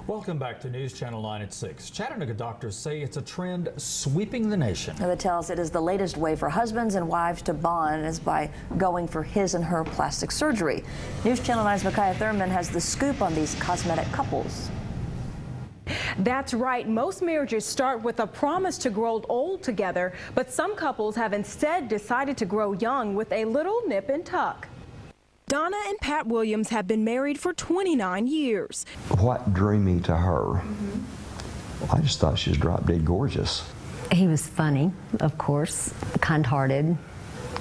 Welcome back to News Channel 9 at 6. Chattanooga doctors say it's a trend sweeping the nation. That tells it is the latest way for husbands and wives to bond is by going for his and her plastic surgery. News Channel 9's Micaiah Thurman has the scoop on these cosmetic couples. That's right. Most marriages start with a promise to grow old together, but some couples have instead decided to grow young with a little nip and tuck. Donna and Pat Williams have been married for 29 years. What drew me to her? I just thought she was drop dead gorgeous. He was funny, of course, kind-hearted,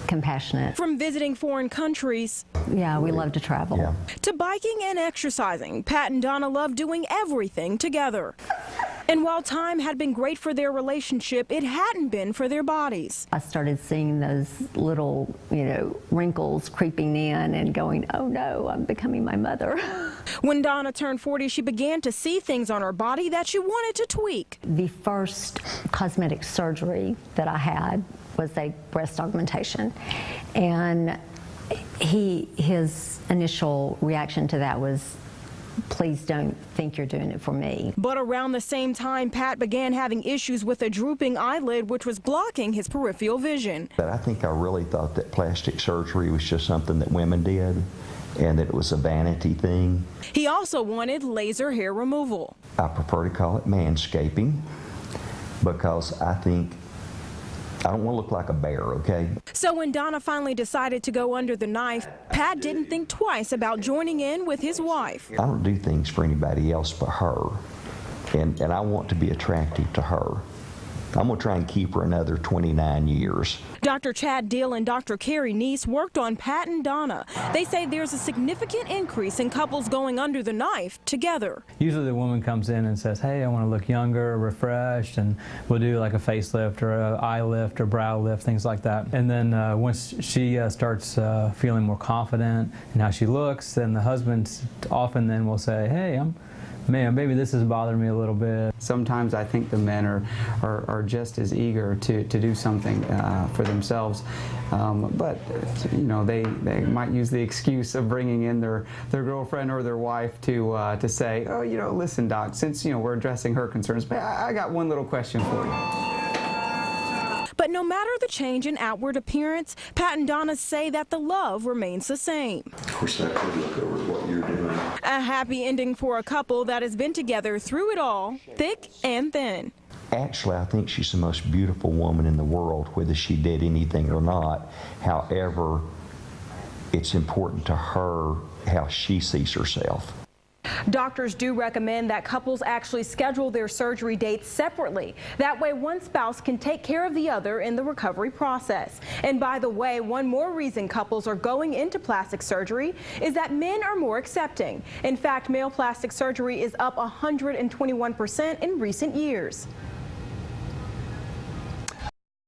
compassionate. From visiting foreign countries, yeah, we love to travel, to biking and exercising, Pat and Donna love doing everything together. And while time had been great for their relationship, it hadn't been for their bodies. I started seeing those little, wrinkles creeping in and going, oh no, I'm becoming my mother. When Donna turned 40, she began to see things on her body that she wanted to tweak. The first cosmetic surgery that I had was a breast augmentation. And his initial reaction to that was, please don't think you're doing it for me. But around the same time, Pat began having issues with a drooping eyelid, which was blocking his peripheral vision. But I think I really thought that plastic surgery was just something that women did and that it was a vanity thing. He also wanted laser hair removal. I prefer to call it manscaping because I don't want to look like a bear, okay? So when Donna finally decided to go under the knife, Pat didn't think twice about joining in with his wife. I don't do things for anybody else but her, and I want to be attractive to her. I'm going to try and keep her another 29 years. Dr. Chad Deal and Dr. Carrie Neese worked on Pat and Donna. They say there's a significant increase in couples going under the knife together. Usually the woman comes in and says, hey, I want to look younger, refreshed, and we'll do like a facelift or an eye lift or brow lift, things like that. And then once she starts feeling more confident in how she looks, then the husband often then will say, hey, man, maybe this is bothering me a little bit. Sometimes I think the men are just as eager to do something for themselves, but they might use the excuse of bringing in their girlfriend or their wife to say, oh, listen, doc, since we're addressing her concerns, but I got one little question for you. But no matter the change in outward appearance, Pat and Donna say that the love remains the same. Of course, I could look over what you're doing. A happy ending for a couple that has been together through it all, thick and thin. Actually, I think she's the most beautiful woman in the world, whether she did anything or not. However, it's important to her how she sees herself. Doctors do recommend that couples actually schedule their surgery dates separately. That way one spouse can take care of the other in the recovery process. And by the way, one more reason couples are going into plastic surgery is that men are more accepting. In fact, male plastic surgery is up 121% in recent years.